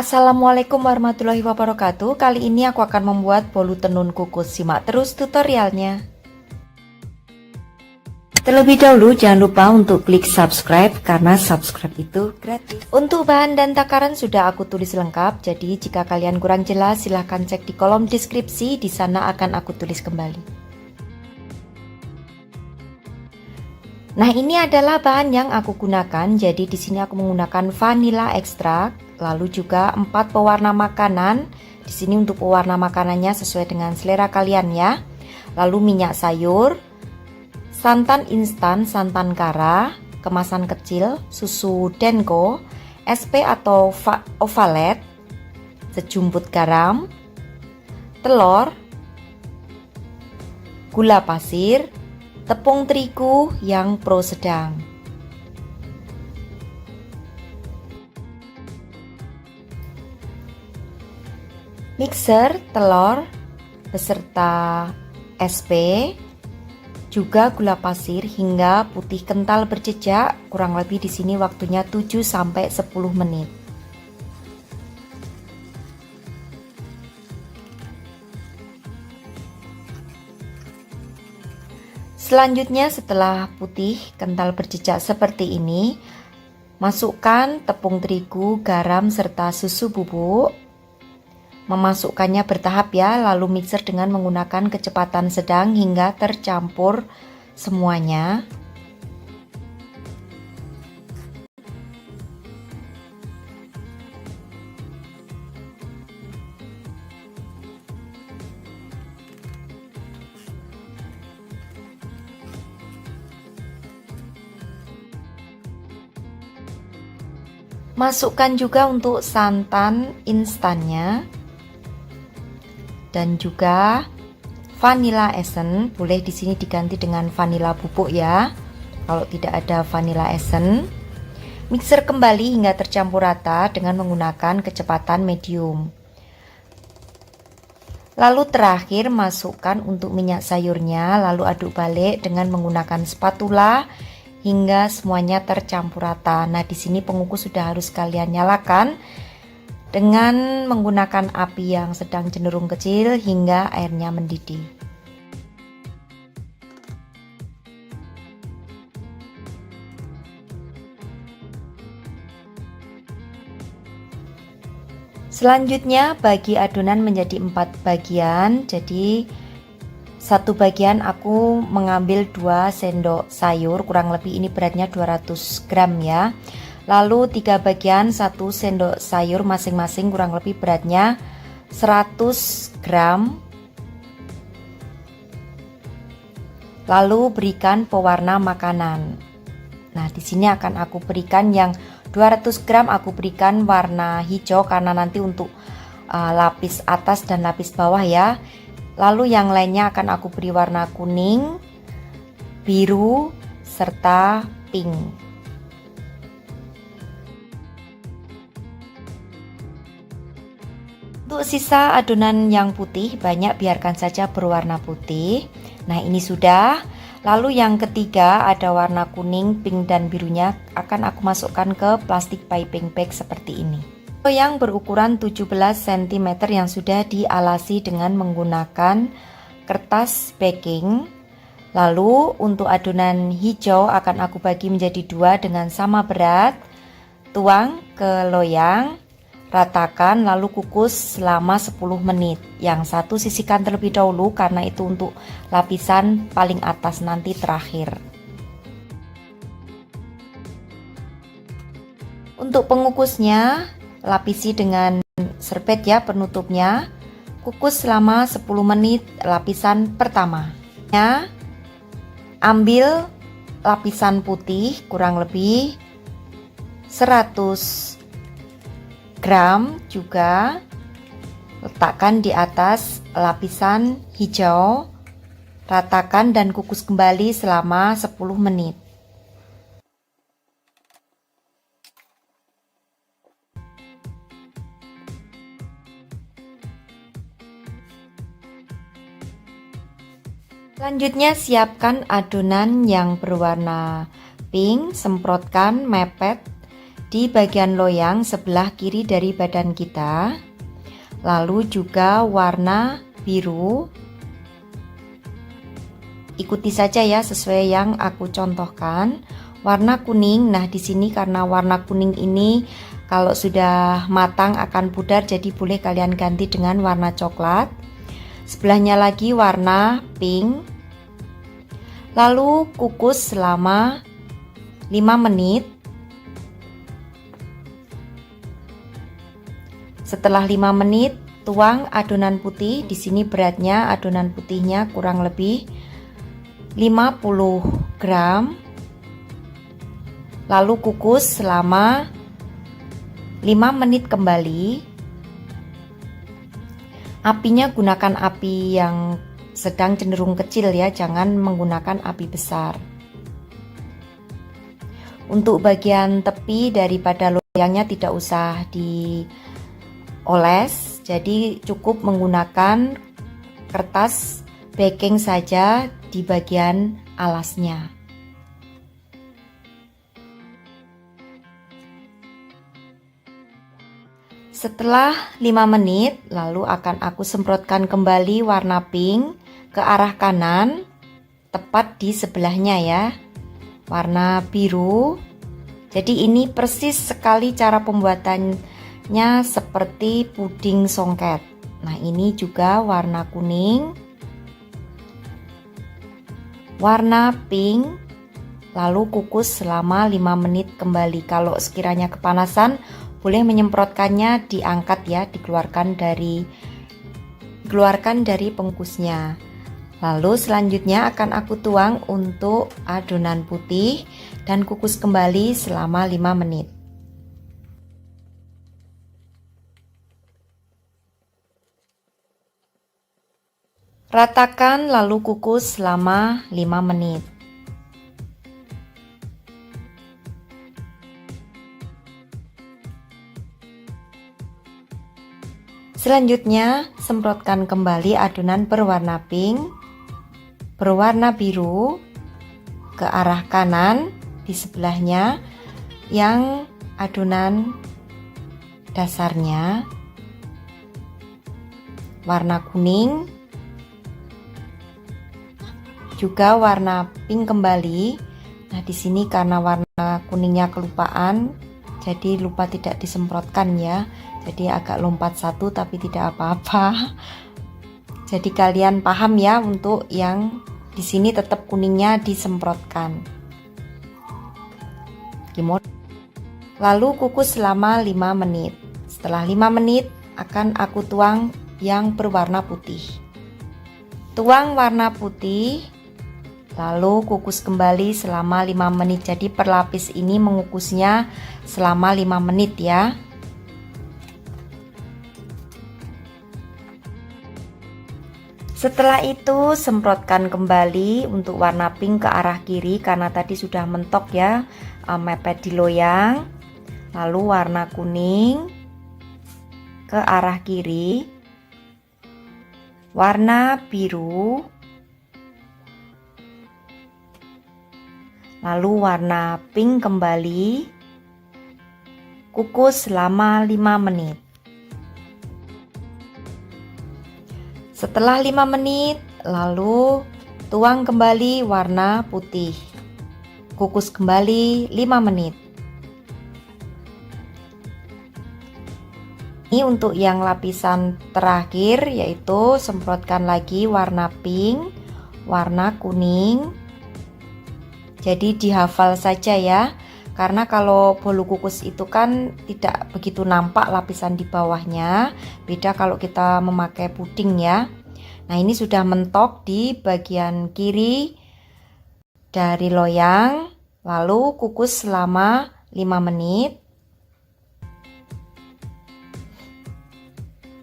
Assalamualaikum warahmatullahi wabarakatuh. Kali ini aku akan membuat bolu tenun kukus. Simak terus tutorialnya. Terlebih dahulu jangan lupa untuk klik subscribe karena subscribe itu gratis. Untuk bahan dan takaran sudah aku tulis lengkap. Jadi jika kalian kurang jelas silahkan cek di kolom deskripsi. Di sana akan aku tulis kembali. Nah, ini adalah bahan yang aku gunakan. Jadi di sini aku menggunakan vanilla ekstrak, lalu juga 4 pewarna makanan. Di sini untuk pewarna makanannya sesuai dengan selera kalian ya. Lalu minyak sayur, santan instan, santan kara, kemasan kecil, susu denko, SP atau ovalet, sejumput garam, telur, gula pasir, tepung terigu yang pro sedang. Mixer telur beserta SP, juga gula pasir hingga putih kental berjejak. Kurang lebih di sini waktunya 7 sampai 10 menit. Selanjutnya setelah putih kental berjejak seperti ini, masukkan tepung terigu, garam serta susu bubuk. Memasukkannya bertahap ya, lalu mixer dengan menggunakan kecepatan sedang hingga tercampur semuanya. Masukkan juga untuk santan instannya dan juga vanilla essence. Boleh di sini diganti dengan vanilla bubuk ya. Kalau tidak ada vanilla essence, mixer kembali hingga tercampur rata dengan menggunakan kecepatan medium. Lalu terakhir masukkan untuk minyak sayurnya, lalu aduk balik dengan menggunakan spatula hingga semuanya tercampur rata. Nah, di sini pengukus sudah harus kalian nyalakan dengan menggunakan api yang sedang cenderung kecil hingga airnya mendidih. Selanjutnya bagi adonan menjadi 4 bagian. Jadi satu bagian aku mengambil 2 sendok sayur, kurang lebih ini beratnya 200 gram ya. Lalu 3 bagian 1 sendok sayur masing-masing, kurang lebih beratnya 100 gram. Lalu berikan pewarna makanan. Nah, di sini akan aku berikan yang 200 gram aku berikan warna hijau karena nanti untuk lapis atas dan lapis bawah ya. Lalu yang lainnya akan aku beri warna kuning, biru, serta pink. Untuk sisa adonan yang putih banyak biarkan saja berwarna putih. Nah, ini sudah. Lalu yang ketiga ada warna kuning, pink dan birunya akan aku masukkan ke plastik piping bag seperti ini. Yang berukuran 17 cm yang sudah dialasi dengan menggunakan kertas baking. Lalu untuk adonan hijau akan aku bagi menjadi 2 dengan sama berat. Tuang ke loyang, ratakan lalu kukus selama 10 menit. Yang satu sisihkan terlebih dahulu karena itu untuk lapisan paling atas nanti terakhir. Untuk pengukusnya lapisi dengan serbet ya penutupnya. Kukus selama 10 menit lapisan pertama. Ambil lapisan putih kurang lebih 100 gram juga, letakkan di atas lapisan hijau, ratakan dan kukus kembali selama 10 menit. Selanjutnya siapkan adonan yang berwarna pink, semprotkan mepet di bagian loyang sebelah kiri dari badan kita. Lalu juga warna biru. Ikuti saja ya sesuai yang aku contohkan. Warna kuning, nah di sini karena warna kuning ini kalau sudah matang akan pudar, jadi boleh kalian ganti dengan warna coklat. Sebelahnya lagi warna pink. Lalu kukus selama 5 menit. Setelah 5 menit, tuang adonan putih. Di sini beratnya adonan putihnya kurang lebih 50 gram. Lalu kukus selama 5 menit kembali. Apinya gunakan api yang sedang cenderung kecil ya, jangan menggunakan api besar. Untuk bagian tepi daripada loyangnya tidak usah dioles, jadi cukup menggunakan kertas baking saja di bagian alasnya. Setelah 5 menit, lalu akan aku semprotkan kembali warna pink ke arah kanan, tepat di sebelahnya ya. Warna biru. Jadi ini persis sekali cara pembuatannya seperti puding songket. Nah, ini juga warna kuning. Warna pink. Lalu kukus selama 5 menit kembali. Kalau sekiranya kepanasan, boleh menyemprotkannya, diangkat ya, dikeluarkan dari pengkusnya. Lalu selanjutnya akan aku tuang untuk adonan putih dan kukus kembali selama 5 menit. Ratakan lalu kukus selama 5 menit. Selanjutnya, semprotkan kembali adonan berwarna pink, berwarna biru ke arah kanan di sebelahnya yang adonan dasarnya, warna kuning, juga warna pink kembali. Nah, di sini karena warna kuningnya kelupaan, jadi lupa tidak disemprotkan ya. Jadi agak lompat satu tapi tidak apa-apa. Jadi kalian paham ya, untuk yang di sini tetap kuningnya disemprotkan. Lalu kukus selama 5 menit. Setelah 5 menit akan aku tuang yang berwarna putih. Tuang warna putih, lalu kukus kembali selama 5 menit. Jadi per lapis ini mengukusnya selama 5 menit ya. Setelah itu semprotkan kembali untuk warna pink ke arah kiri karena tadi sudah mentok ya, mepet di loyang. Lalu warna kuning ke arah kiri, warna biru, lalu warna pink kembali. Kukus selama 5 menit. Setelah 5 menit, lalu tuang kembali warna putih. Kukus kembali 5 menit. Ini untuk yang lapisan terakhir, yaitu semprotkan lagi warna pink, warna kuning. Jadi dihafal saja ya, karena kalau bolu kukus itu kan tidak begitu nampak lapisan di bawahnya. Beda kalau kita memakai puding ya. Nah, ini sudah mentok di bagian kiri dari loyang. Lalu kukus selama 5 menit.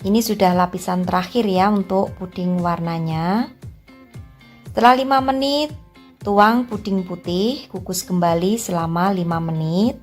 Ini sudah lapisan terakhir ya untuk puding warnanya. Setelah 5 menit, tuang puding putih, kukus kembali selama 5 menit.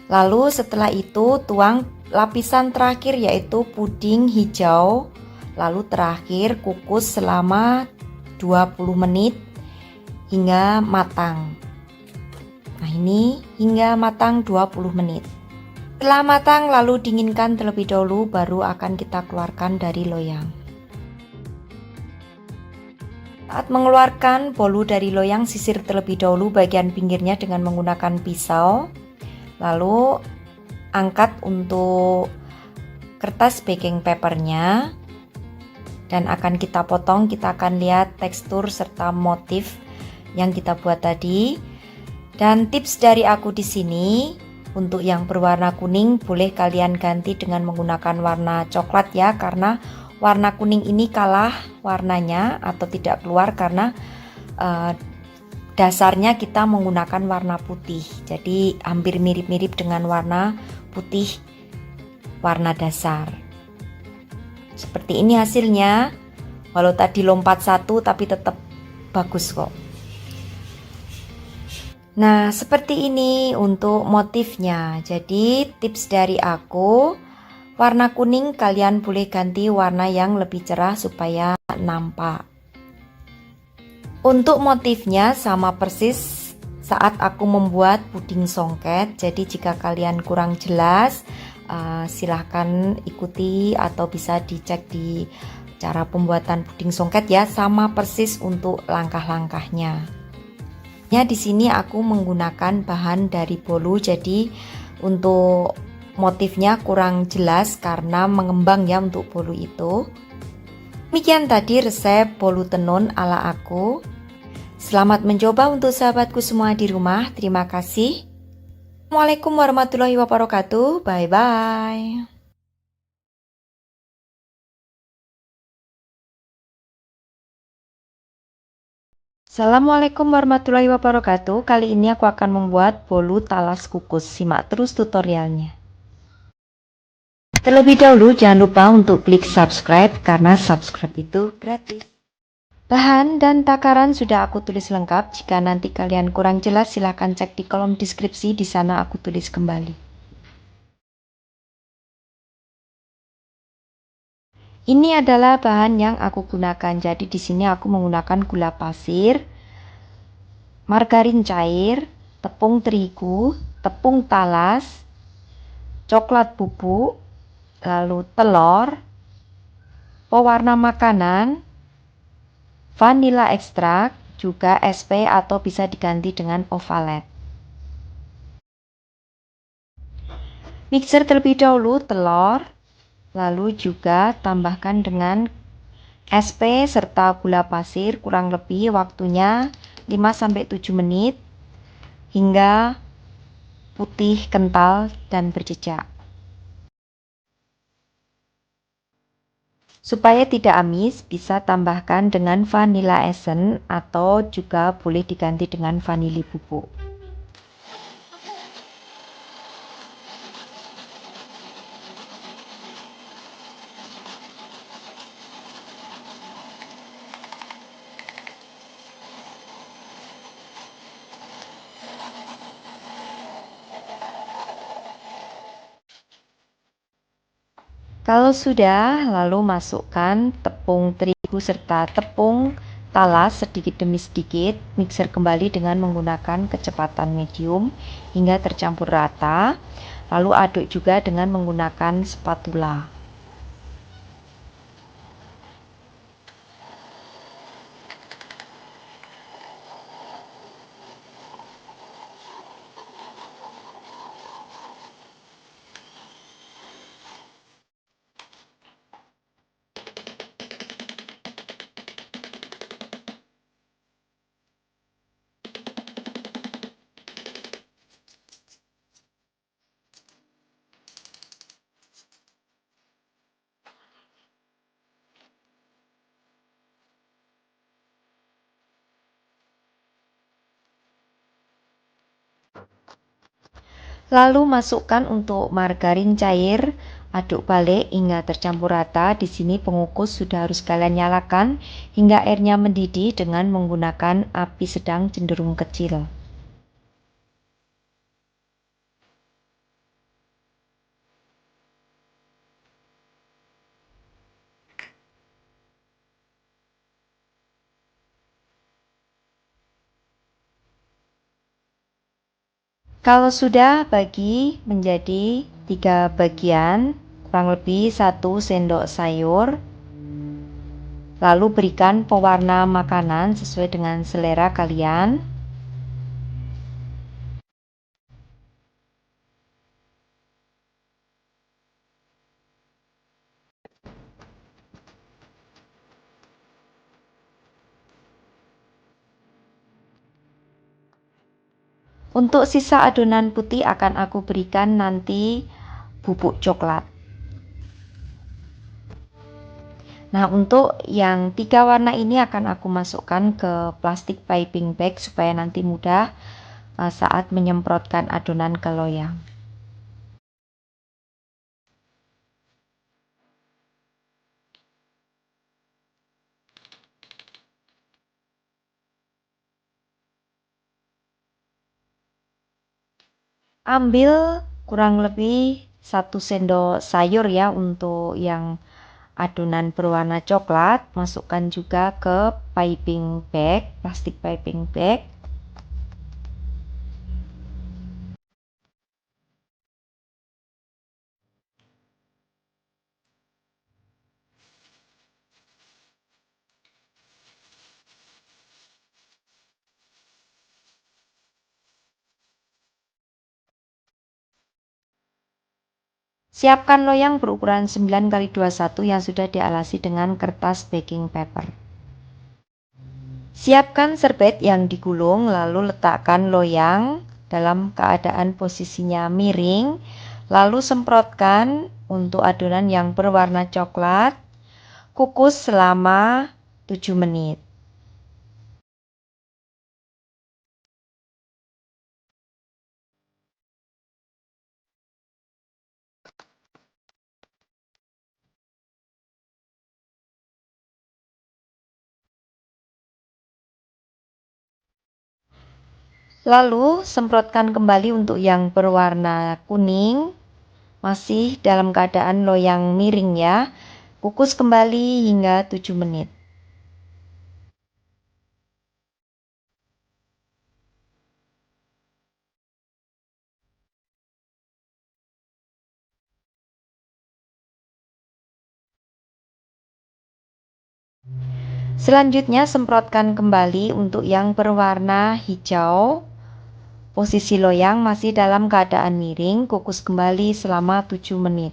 Lalu setelah itu tuang lapisan terakhir yaitu puding hijau. Lalu terakhir kukus selama 20 menit hingga matang. Nah, ini hingga matang 20 menit. Setelah matang lalu dinginkan terlebih dahulu, baru akan kita keluarkan dari loyang. Saat mengeluarkan bolu dari loyang, sisir terlebih dahulu bagian pinggirnya dengan menggunakan pisau. Lalu angkat untuk kertas baking papernya dan akan kita potong. Kita akan lihat tekstur serta motif yang kita buat tadi. Dan tips dari aku di sini, untuk yang berwarna kuning boleh kalian ganti dengan menggunakan warna coklat ya, karena warna kuning ini kalah warnanya atau tidak keluar karena dasarnya kita menggunakan warna putih. Jadi hampir mirip-mirip dengan warna putih warna dasar. Seperti ini hasilnya. Walau tadi lompat satu tapi tetap bagus kok. Nah, seperti ini untuk motifnya. Jadi tips dari aku, warna kuning kalian boleh ganti warna yang lebih cerah supaya nampak. Untuk motifnya sama persis saat aku membuat puding songket. Jadi jika kalian kurang jelas, silahkan ikuti atau bisa dicek di cara pembuatan puding songket ya, sama persis untuk langkah-langkahnya. Di sini aku menggunakan bahan dari bolu, jadi untuk motifnya kurang jelas karena mengembang ya untuk bolu itu. Demikian tadi resep bolu tenun ala aku. Selamat mencoba untuk sahabatku semua di rumah. Terima kasih. Assalamualaikum warahmatullahi wabarakatuh. Bye bye. Assalamualaikum warahmatullahi wabarakatuh. Kali ini aku akan membuat bolu talas kukus. Simak terus tutorialnya. Terlebih dahulu jangan lupa untuk klik subscribe karena subscribe itu gratis. Bahan dan takaran sudah aku tulis lengkap. Jika nanti kalian kurang jelas silahkan cek di kolom deskripsi, di sana aku tulis kembali. Ini adalah bahan yang aku gunakan. Jadi di sini aku menggunakan gula pasir, margarin cair, tepung terigu, tepung talas, coklat bubuk, lalu telur, pewarna makanan, vanila ekstrak, juga SP atau bisa diganti dengan ovalet. Mixer terlebih dahulu telur, lalu juga tambahkan dengan SP serta gula pasir, kurang lebih waktunya 5-7 menit hingga putih kental dan berjejak. Supaya tidak amis, bisa tambahkan dengan vanilla essence atau juga boleh diganti dengan vanili bubuk. Kalau sudah, lalu masukkan tepung terigu serta tepung talas sedikit demi sedikit. Mixer kembali dengan menggunakan kecepatan medium hingga tercampur rata. Lalu aduk juga dengan menggunakan spatula. Lalu masukkan untuk margarin cair, aduk balik hingga tercampur rata. Di sini pengukus sudah harus kalian nyalakan hingga airnya mendidih dengan menggunakan api sedang cenderung kecil. Kalau sudah, bagi menjadi 3 bagian, kurang lebih 1 sendok sayur. Lalu berikan pewarna makanan sesuai dengan selera kalian. Untuk sisa adonan putih akan aku berikan nanti bubuk coklat. Nah, untuk yang 3 warna ini akan aku masukkan ke plastik piping bag supaya nanti mudah saat menyemprotkan adonan ke loyang. Ambil kurang lebih 1 sendok sayur ya untuk yang adonan berwarna coklat, masukkan juga ke piping bag, plastik piping bag. Siapkan loyang berukuran 9x21 yang sudah dialasi dengan kertas baking paper. Siapkan serbet yang digulung, lalu letakkan loyang dalam keadaan posisinya miring, lalu semprotkan untuk adonan yang berwarna coklat. Kukus selama 7 menit. Lalu semprotkan kembali untuk yang berwarna kuning, masih dalam keadaan loyang miring ya. Kukus kembali hingga 7 menit. Selanjutnya semprotkan kembali untuk yang berwarna hijau. Posisi loyang masih dalam keadaan miring, kukus kembali selama 7 menit.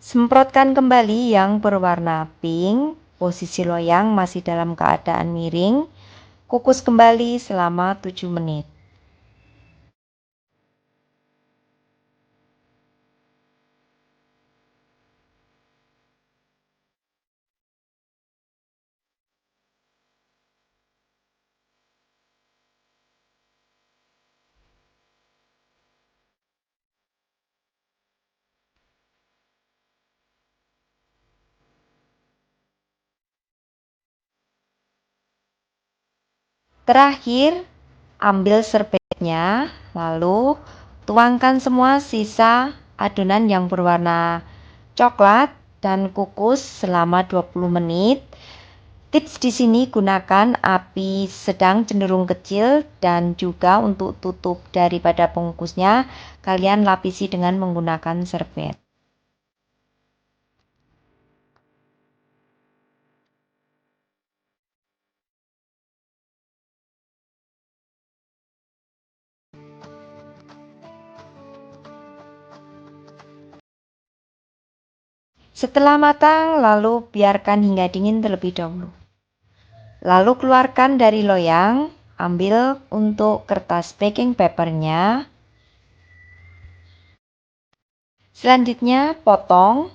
Semprotkan kembali yang berwarna pink, posisi loyang masih dalam keadaan miring, kukus kembali selama 7 menit. Terakhir, ambil serbetnya, lalu tuangkan semua sisa adonan yang berwarna coklat dan kukus selama 20 menit. Tips di sini gunakan api sedang cenderung kecil dan juga untuk tutup daripada pengukusnya kalian lapisi dengan menggunakan serbet. Setelah matang, lalu biarkan hingga dingin terlebih dahulu. Lalu keluarkan dari loyang, ambil untuk kertas baking papernya. Selanjutnya potong.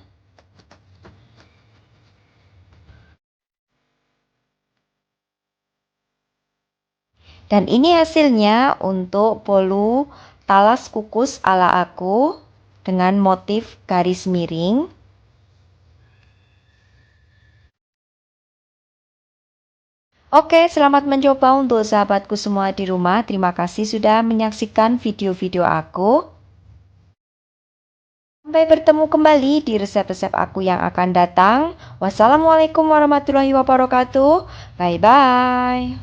Dan ini hasilnya untuk bolu talas kukus ala aku dengan motif garis miring. Oke, selamat mencoba untuk sahabatku semua di rumah. Terima kasih sudah menyaksikan video-video aku. Sampai bertemu kembali di resep-resep aku yang akan datang. Wassalamualaikum warahmatullahi wabarakatuh. Bye bye.